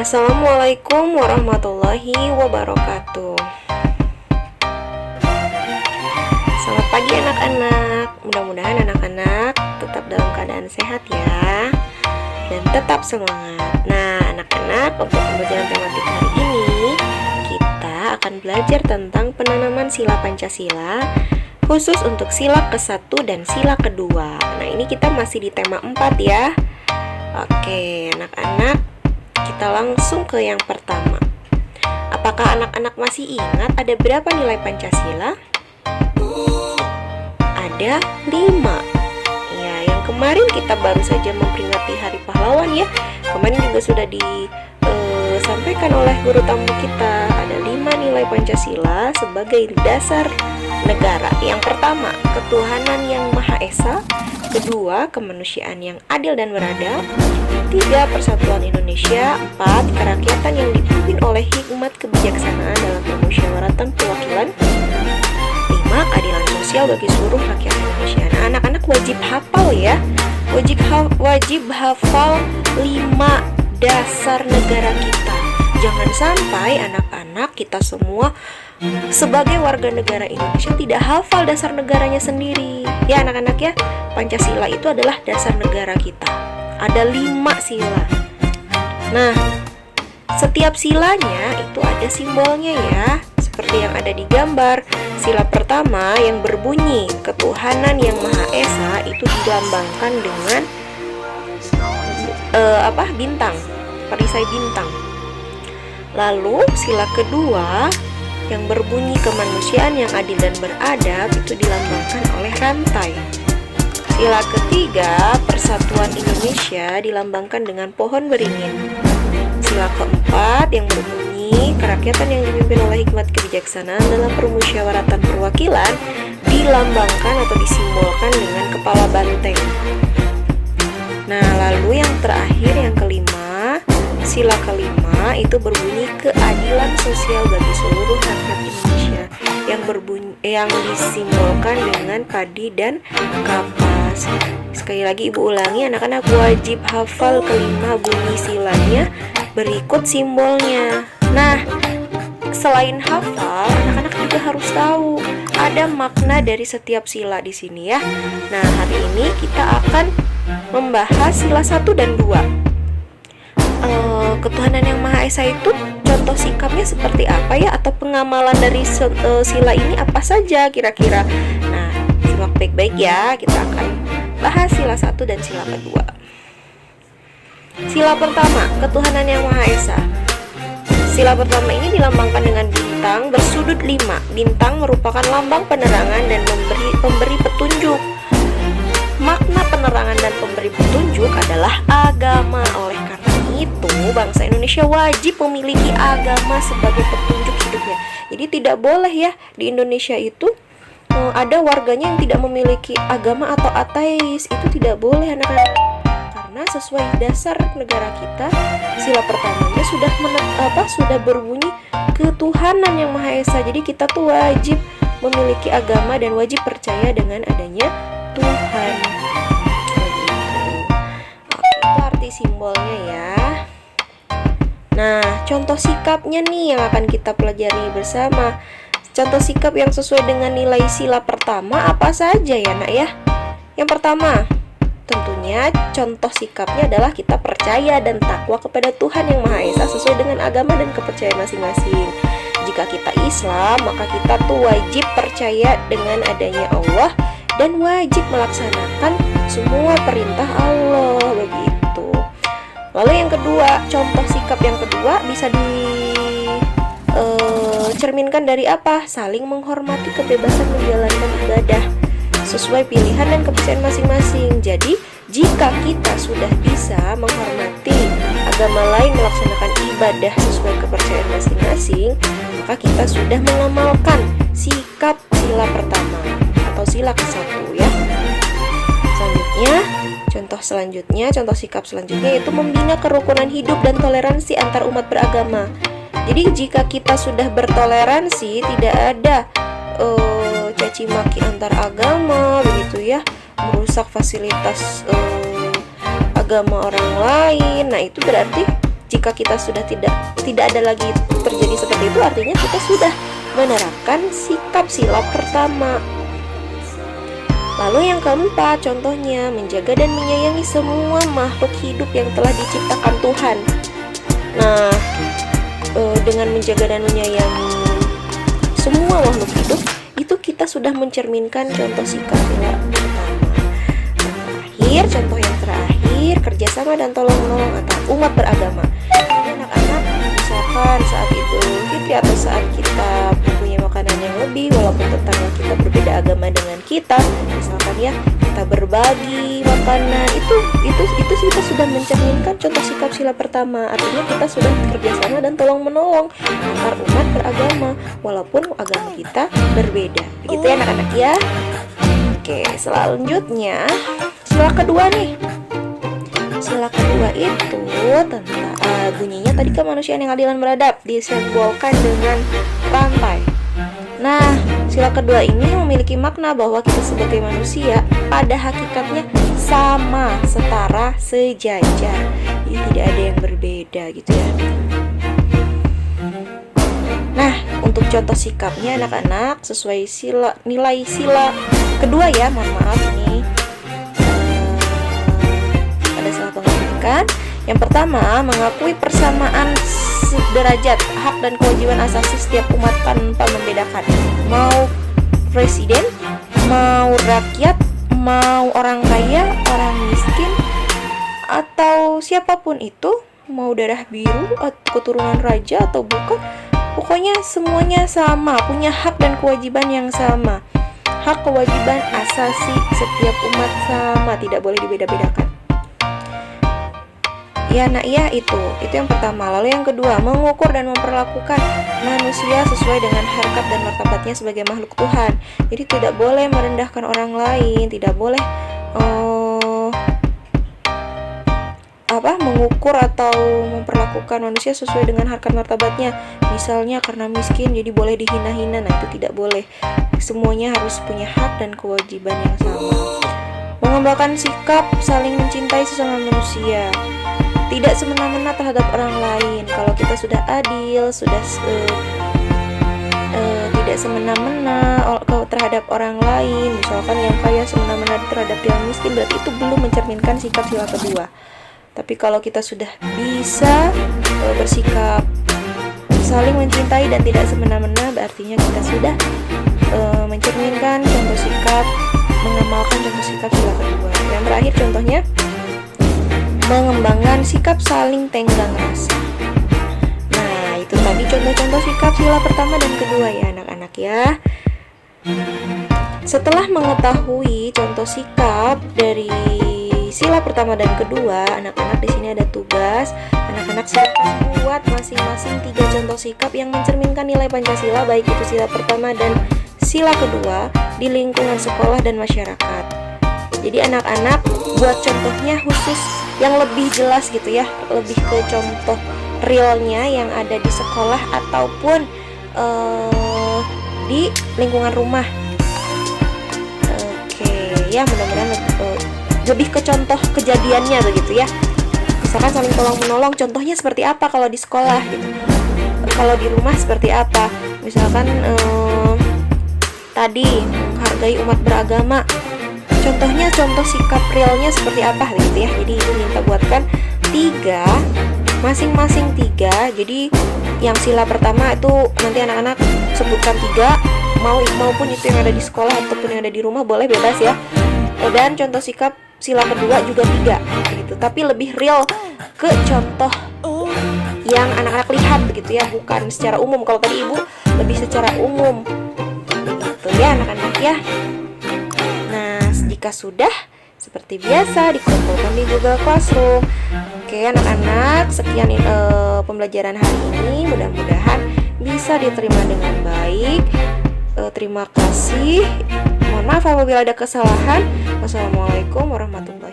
Assalamualaikum warahmatullahi wabarakatuh. Selamat pagi anak-anak. Mudah-mudahan anak-anak tetap dalam keadaan sehat ya, dan tetap semangat. Nah anak-anak, untuk pembelajaran tematik hari ini kita akan belajar tentang penanaman sila Pancasila, khusus untuk sila ke-1 dan sila kedua. Nah ini kita masih di tema 4 ya. Oke anak-anak, kita langsung ke yang pertama. Apakah anak-anak masih ingat ada berapa nilai Pancasila? Ada 5. Ya, yang kemarin kita baru saja memperingati Hari Pahlawan ya. Kemarin juga sudah disampaikan oleh guru tamu kita. Ada 5 nilai Pancasila sebagai dasar negara. Yang pertama, ketuhanan yang Maha Esa. Kedua, kemanusiaan yang adil dan beradab. 3, persatuan Indonesia. 4, kerakyatan yang dipimpin oleh hikmat kebijaksanaan dalam permusyawaratan perwakilan. 5, keadilan sosial bagi seluruh rakyat Indonesia. Nah, anak-anak wajib hafal ya. Wajib hafal 5 dasar negara kita. Jangan sampai anak-anak kita semua sebagai warga negara Indonesia tidak hafal dasar negaranya sendiri. Ya anak-anak ya, Pancasila itu adalah dasar negara kita. Ada 5 sila. Nah, setiap silanya itu ada simbolnya ya, seperti yang ada di gambar. Sila pertama yang berbunyi ketuhanan yang Maha Esa itu dilambangkan dengan bintang, perisai bintang. Lalu sila kedua yang berbunyi kemanusiaan yang adil dan beradab itu dilambangkan oleh rantai. Sila ketiga, persatuan Indonesia dilambangkan dengan pohon beringin. Sila keempat yang berbunyi kerakyatan yang dipimpin oleh hikmat kebijaksanaan dalam permusyawaratan perwakilan dilambangkan atau disimbolkan dengan kepala banteng. Nah, lalu yang terakhir yang kelima, sila kelima itu berbunyi keadilan sosial bagi seluruh rakyat Indonesia yang disimbolkan dengan padi dan kapas. Sekali lagi ibu ulangi, anak-anak wajib hafal kelima bunyi silanya, berikut simbolnya. Nah, selain hafal, anak-anak juga harus tahu ada makna dari setiap sila di sini ya. Nah, hari ini kita akan membahas sila 1 dan 2. Ketuhanan yang Maha Esa itu contoh sikapnya seperti apa ya, atau pengamalan dari sila ini apa saja kira-kira. Nah, simak baik-baik ya, kita akan bahas sila 1 dan sila kedua. Sila pertama, ketuhanan yang Maha Esa. Sila pertama ini dilambangkan dengan bintang bersudut 5. Bintang merupakan lambang penerangan dan pemberi petunjuk. Makna penerangan dan pemberi petunjuk adalah agama. Oleh karena itu, bangsa Indonesia wajib memiliki agama sebagai petunjuk hidupnya. Jadi tidak boleh ya di Indonesia itu ada warganya yang tidak memiliki agama atau ateis. Itu tidak boleh anak-anak. Karena sesuai dasar negara kita, sila pertamanya sudah berbunyi ketuhanan yang Maha Esa. Jadi kita tuh wajib memiliki agama dan wajib percaya dengan adanya Tuhan. Itu arti simbolnya ya. Nah, contoh sikapnya nih yang akan kita pelajari bersama. Contoh sikap yang sesuai dengan nilai sila pertama apa saja ya nak ya? Yang pertama, tentunya contoh sikapnya adalah kita percaya dan takwa kepada Tuhan yang Maha Esa sesuai dengan agama dan kepercayaan masing-masing. Jika kita Islam, maka kita tuh wajib percaya dengan adanya Allah dan wajib melaksanakan semua perintah Allah, begitu. Lalu yang kedua, contoh sikap yang kedua bisa dicerminkan dari apa? Saling menghormati kebebasan menjalankan ibadah sesuai pilihan dan kepercayaan masing-masing. Jadi, jika kita sudah bisa menghormati agama lain melaksanakan ibadah sesuai kepercayaan masing-masing, maka kita sudah mengamalkan sikap sila pertama atau sila ke-1 ya. Contoh sikap selanjutnya yaitu membina kerukunan hidup dan toleransi antar umat beragama. Jadi jika kita sudah bertoleransi, tidak ada caci maki antar agama begitu ya, merusak fasilitas agama orang lain. Nah itu berarti Jika kita sudah tidak ada lagi terjadi seperti itu, artinya kita sudah menerapkan sikap sila pertama. Lalu yang keempat, contohnya menjaga dan menyayangi semua makhluk hidup yang telah diciptakan Tuhan. Nah, dengan menjaga dan menyayangi semua makhluk hidup, itu kita sudah mencerminkan contoh sikap sila pertama. Contoh yang terakhir, kerjasama dan tolong-menolong antar umat beragama. Jadi anak-anak, misalkan saat Idul Fitri atau saat kita mempunyai makanan yang lebih, walaupun tetangga kita berbeda agama dengan kita, misalkan ya, kita berbagi makanan, itu kita sudah mencerminkan contoh sikap sila pertama. Artinya kita sudah kerjasama dan tolong-menolong antar umat beragama, walaupun agama kita berbeda. Begitu ya anak-anak ya. Oke, selanjutnya sila kedua nih. Sila kedua itu tentang bunyinya tadi kemanusiaan yang adil dan beradab, disimbolkan dengan rantai. Nah, sila kedua ini memiliki makna bahwa kita sebagai manusia pada hakikatnya sama, setara, sejajar. Jadi tidak ada yang berbeda gitu ya. Nah, untuk contoh sikapnya anak-anak sesuai nilai sila kedua ya, mohon maaf ini ada salah pengertian. Yang pertama, mengakui persamaan derajat hak dan kewajiban asasi setiap umat tanpa membedakan, mau presiden, mau rakyat, mau orang kaya, orang miskin, atau siapapun itu, mau darah biru atau keturunan raja atau bukan, pokoknya semuanya sama, punya hak dan kewajiban yang sama. Hak kewajiban asasi setiap umat sama, tidak boleh dibeda-bedakan. Ya nak ya, itu yang pertama. Lalu yang kedua, mengukur dan memperlakukan manusia sesuai dengan harkat dan martabatnya sebagai makhluk Tuhan. Jadi tidak boleh merendahkan orang lain, tidak boleh mengukur atau memperlakukan manusia sesuai dengan harkat martabatnya. Misalnya karena miskin jadi boleh dihina-hina, nah itu tidak boleh. Semuanya harus punya hak dan kewajiban yang sama. Mengembangkan sikap saling mencintai sesama manusia, tidak semena-mena terhadap orang lain. Kalau kita sudah adil, sudah tidak semena-mena terhadap orang lain, misalkan yang kaya semena-mena terhadap yang miskin, berarti itu belum mencerminkan sikap sila kedua. Tapi kalau kita sudah bisa bersikap saling mencintai dan tidak semena-mena, artinya kita sudah mencerminkan contoh sikap, mengamalkan contoh sikap sila kedua. Yang terakhir contohnya, mengembangkan sikap saling tenggang rasa. Nah, itu tadi contoh-contoh sikap sila pertama dan kedua ya anak-anak ya. Setelah mengetahui contoh sikap dari sila pertama dan kedua, anak-anak di sini ada tugas. Anak-anak silakan buat masing-masing 3 contoh sikap yang mencerminkan nilai Pancasila, baik itu sila pertama dan sila kedua di lingkungan sekolah dan masyarakat. Jadi anak-anak buat contohnya khusus yang lebih jelas gitu ya, lebih ke contoh realnya yang ada di sekolah ataupun di lingkungan rumah. Oke, ya mudah-mudahan lebih ke contoh kejadiannya begitu ya. Misalkan saling tolong menolong, contohnya seperti apa kalau di sekolah gitu. Kalau di rumah seperti apa? Misalkan tadi menghargai umat beragama, contohnya contoh sikap realnya seperti apa gitu ya. Jadi ibu minta buatkan 3, masing-masing 3. Jadi yang sila pertama itu nanti anak-anak sebutkan 3, maupun itu yang ada di sekolah ataupun yang ada di rumah, boleh bebas ya. Dan contoh sikap sila kedua juga 3 gitu. Tapi lebih real ke contoh yang anak-anak lihat begitu ya, bukan secara umum. Kalau tadi ibu lebih secara umum begitu ya anak-anak ya. Nah, jika sudah, seperti biasa dikumpulkan di Google Classroom. Oke anak-anak, sekian pembelajaran hari ini, mudah-mudahan bisa diterima dengan baik. Terima kasih. Mohon maaf apabila ada kesalahan. Wassalamualaikum warahmatullahi wabarakatuh.